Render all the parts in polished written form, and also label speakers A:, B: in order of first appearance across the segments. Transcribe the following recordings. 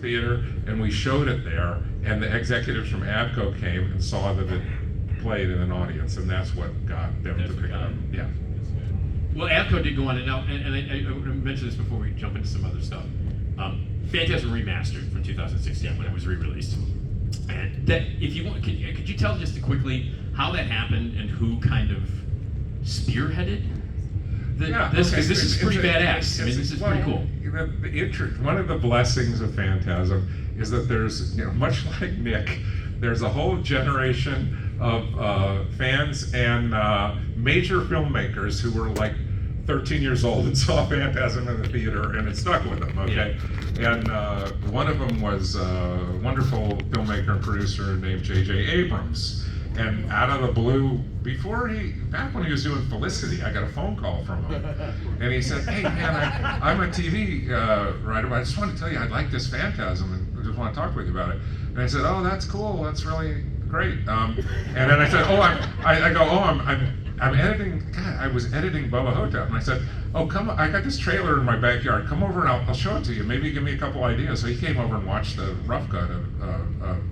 A: theater, and we showed it there, and the executives from Avco came and saw that it played in an audience, and that's what got them to pick it up. Yeah.
B: Well, Avco did go on, and now, and I mentioned this before we jump into some other stuff. Phantasm Remastered from 2016 when it was re-released. And that, if you want, could you tell just quickly how that happened and who kind of spearheaded this? Because this is pretty badass. I mean, this is pretty cool.
A: One of the blessings of Phantasm is that there's, much like Nick, there's a whole generation of fans and major filmmakers who were like 13 years old and saw Phantasm in the theater, and it stuck with them, okay? Yeah. And one of them was a wonderful filmmaker and producer named J.J. Abrams. And out of the blue, back when he was doing Felicity, I got a phone call from him. And he said, hey man, I'm a TV writer, but I just want to tell you, I'd like this Phantasm, and I just want to talk with you about it. And I said, oh, that's cool, that's really great. And then I said, I'm editing, God, I was editing Bubba Hotep, and I said, oh, come on, I got this trailer in my backyard, come over and I'll show it to you, maybe give me a couple ideas. So he came over and watched the rough cut of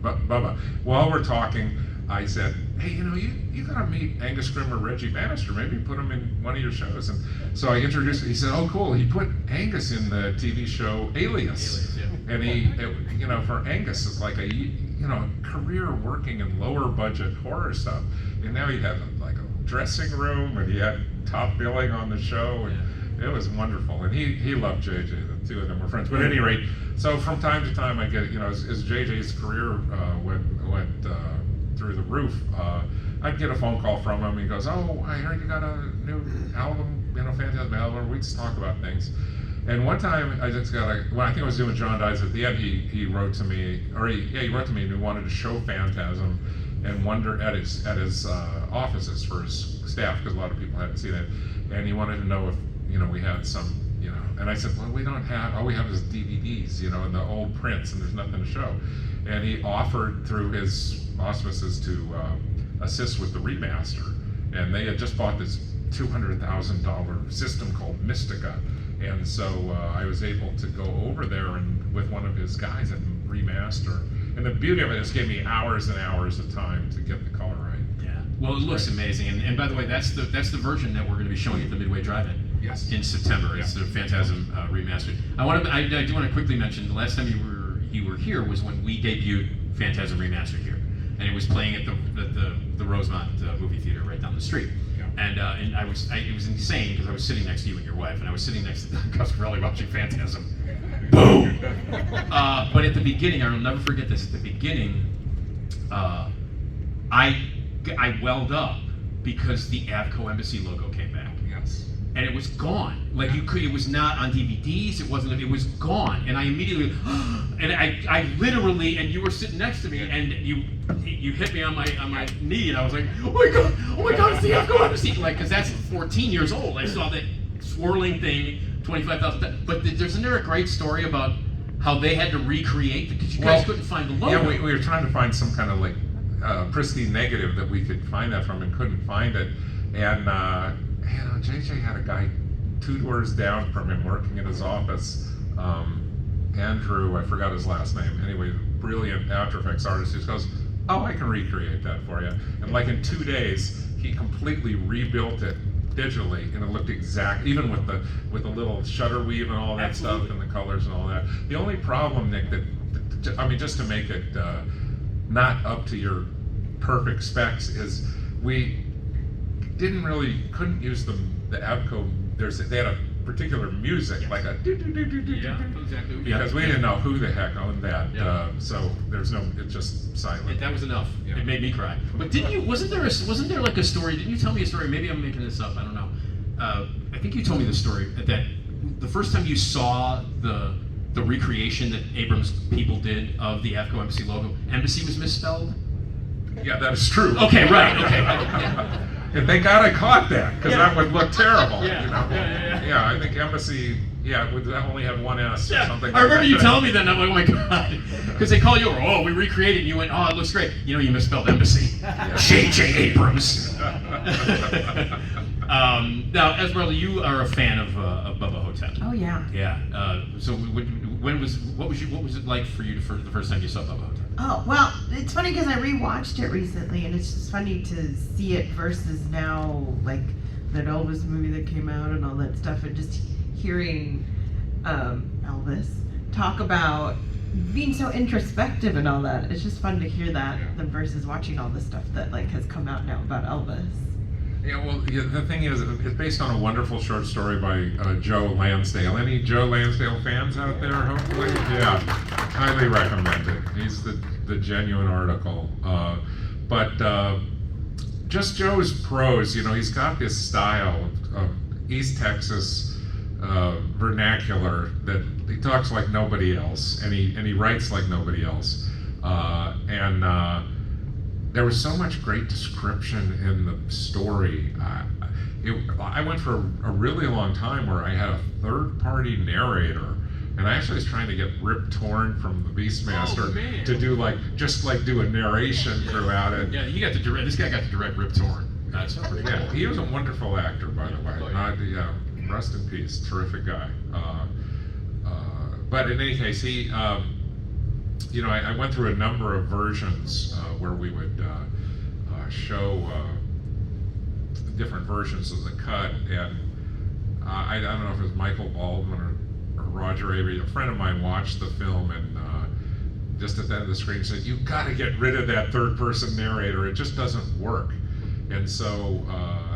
A: Bubba. While we're talking, I said, hey, you gotta meet Angus Scrimm or Reggie Bannister, maybe put them in one of your shows. And so I introduced, he said, oh cool, he put Angus in the TV show Alias. Yeah. And for Angus, it's like a career working in lower budget horror stuff. And now he had like a dressing room, and he had top billing on the show, and it was wonderful. And he loved JJ, the two of them were friends. But at any rate, so from time to time I get, as JJ's career went through the roof, I'd get a phone call from him. He goes, oh, I heard you got a new album, Phantasm album, we just talk about things. And one time I just got when I think I was doing John Dies at the End, he wrote to me, he wrote to me and he wanted to show Phantasm and wonder at his offices for his staff, because a lot of people hadn't seen it, and he wanted to know if we had some, and I said, well, we don't have, all we have is DVDs, and the old prints, and there's nothing to show. And he offered through his auspices to assist with the remaster, and they had just bought this $200,000 system called Mystica, and so I was able to go over there and with one of his guys and remaster. And the beauty of it is, it gave me hours and hours of time to get the color right.
B: Yeah. Well, it looks amazing. And by the way, that's the version that we're going to be showing at the Midway Drive-In.
A: Yes.
B: In September. Yeah. It's the Phantasm Remastered. I do want to quickly mention the last time you were here was when we debuted Phantasm Remastered here, and it was playing at the Rosemont movie theater right down the street. Yeah. And it was insane because I was sitting next to you and your wife, and I was sitting next to Coscarelli watching Phantasm. Boom! But at the beginning, I will never forget this. At the beginning, I welled up because the Avco Embassy logo came back.
A: Yes.
B: And it was gone. Like it was not on DVDs. It was gone. And I immediately, and I literally, and you were sitting next to me, and you hit me on my knee, and I was like, oh my god, it's the Avco Embassy, like, because that's 14 years old. I saw that swirling thing 25,000 times. But isn't there a great story about how they had to recreate, because you guys couldn't find the logo?
A: Yeah, we were trying to find some kind of like pristine negative that we could find that from, and couldn't find it. And JJ had a guy 2 doors down from him working in his office, Andrew, I forgot his last name, anyway, brilliant After Effects artist, who goes, oh, I can recreate that for you. And like in 2 days, he completely rebuilt it digitally, and it looked exact, even with the little shutter weave and all that stuff, and the colors and all that. The only problem, Nick, just to make it not up to your perfect specs, is we couldn't use the Avco. They had a particular music, like a
B: exactly.
A: Because we didn't know who the heck owned that. So there's it's just silent.
B: That was enough. Yeah. It made me cry. But wasn't there like a story? Didn't you tell me a story? Maybe I'm making this up. I don't know. I think you told me the story that the first time you saw the recreation that Abrams people did of the Avco Embassy logo, Embassy was misspelled.
A: Yeah, that is true.
B: Okay, right. Okay.
A: And thank God I caught that, because that would look terrible.
B: Yeah.
A: Yeah, I think Embassy, would only have one S or something.
B: I remember you telling me that, and I'm like, oh my God. Because they call you over, oh, we recreated, and you went, oh, it looks great. You misspelled Embassy. J.J. Abrams. Now, Esmeralda, you are a fan of Bubba Hotep.
C: Oh, yeah.
B: Yeah. So what was it like for you for the first time you saw Bubba Hotep?
C: Oh, well, it's funny because I rewatched it recently, and it's just funny to see it versus now, like that Elvis movie that came out and all that stuff, and just hearing Elvis talk about being so introspective and all that. It's just fun to hear that than versus watching all the stuff that like has come out now about Elvis.
A: Yeah, well, the thing is, it's based on a wonderful short story by Joe Lansdale. Any Joe Lansdale fans out there, hopefully? Yeah, highly recommend it. He's the genuine article. But just Joe's prose, he's got this style of East Texas vernacular that he talks like nobody else, and he writes like nobody else. There was so much great description in the story. I went for a really long time where I had a third-party narrator, and I actually was trying to get Rip Torn from the Beastmaster to do do a narration throughout it.
B: Yeah, you got to direct. This guy got to direct Rip Torn. That's pretty cool.
A: Yeah, he was a wonderful actor, by the way. Rest in peace, terrific guy. But in any case, he. I went through a number of versions where we would show different versions of the cut, and I don't know if it was Michael Baldwin or Roger Avery. A friend of mine watched the film and just at the end of the screen said, "You've got to get rid of that third-person narrator. It just doesn't work." And so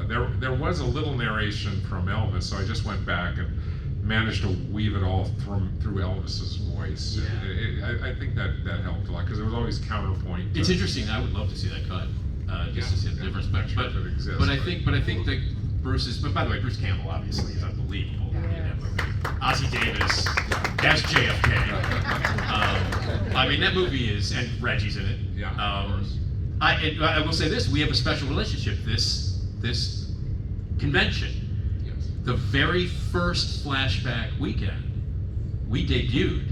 A: there was a little narration from Elvis, so I just went back and managed to weave it all through Elvis's voice.
B: Yeah.
A: I think that helped a lot because there was always counterpoint.
B: It's interesting. I would love to see that cut, just to see the difference. But I think that Bruce is. But by the way, Bruce Campbell obviously is unbelievable in that movie. Ossie Davis as JFK. I mean, that movie is, and Reggie's in it.
A: Yeah.
B: I will say this: we have a special relationship. This convention. The very first Flashback weekend, we debuted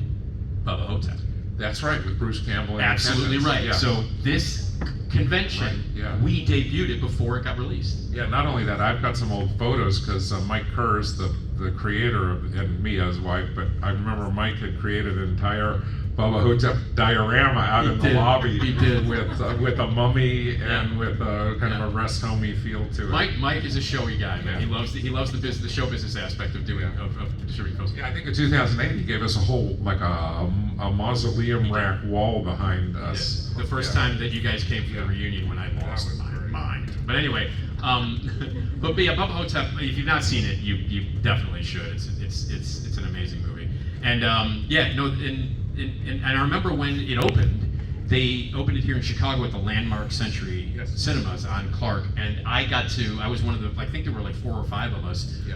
B: Bubba Hotep.
A: That's right, with Bruce Campbell. And
B: Absolutely right.
A: Yeah.
B: So this convention, we debuted it before it got released.
A: Yeah, not only that, I've got some old photos because Mike Kurz, the creator and Mia's wife, but I remember Mike had created an entire Bubba Hotep diorama out in the lobby with a mummy and with a kind of a rest homey feel to it.
B: Mike is a showy guy, man. He loves the show business aspect of doing of distributing films.
A: Yeah, I think in 2008 he gave us a whole a mausoleum rack wall behind us.
B: The first time that you guys came for the reunion when I lost my mind. But anyway, Bubba Hotep. If you've not seen it, you definitely should. It's an amazing movie. And And I remember when it opened, they opened it here in Chicago at the Landmark Century Cinemas on Clark, and I was one of the, I think there were like 4 or 5 of us. Yeah.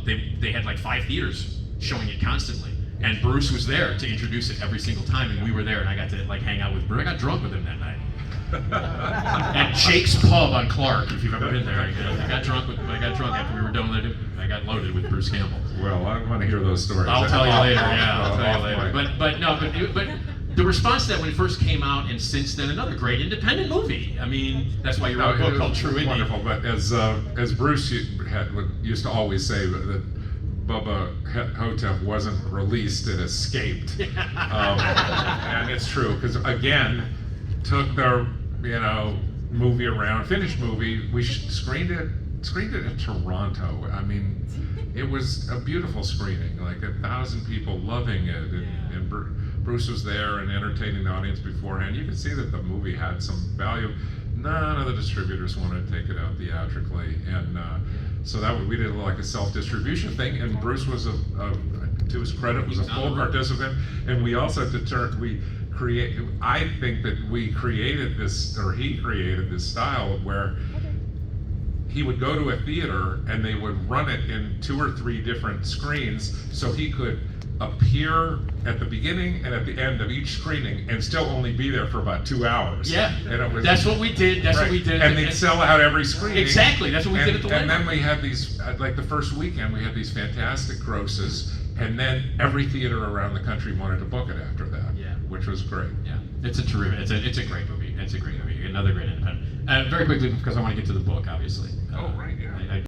B: They had like 5 theaters showing it constantly, and Bruce was there to introduce it every single time, and we were there, and I got to like hang out with Bruce. I got drunk with him that night. At Jake's Pub on Clark, if you've ever been there. I got drunk after we were done with it. I got loaded with Bruce Campbell.
A: Well, I want to hear those stories.
B: I'll tell you later. I'll tell you later. But the response to that when it first came out, and since then, another great independent movie. I mean, that's why you wrote a book called True Indie.
A: Wonderful. But as Bruce used to always say that Bubba Hotep wasn't released; it escaped. And it's true because again, took their movie around, finished movie. We screened it in Toronto. I mean, it was a beautiful screening, like 1,000 people loving it, and Bruce was there and entertaining the audience beforehand. You could see that the movie had some value. None of the distributors wanted to take it out theatrically, and so we did like a self-distribution thing. And Bruce was to his credit, was a full participant, and we also I think that he created this style where he would go to a theater and they would run it in 2 or 3 different screens so he could appear at the beginning and at the end of each screening and still only be there for about 2 hours.
B: Yeah,
A: and
B: that's what we did. What we did.
A: And they'd sell out every screening.
B: Exactly, that's what we did at the Landmark.
A: And then we had these, like the first weekend, we had these fantastic grosses, and then every theater around the country wanted to book it after that.
B: Yeah.
A: Which was great.
B: Yeah, it's a great movie. It's a great movie. Another great independent. Very quickly, because I want to get to the book, obviously.
A: Oh, right, yeah.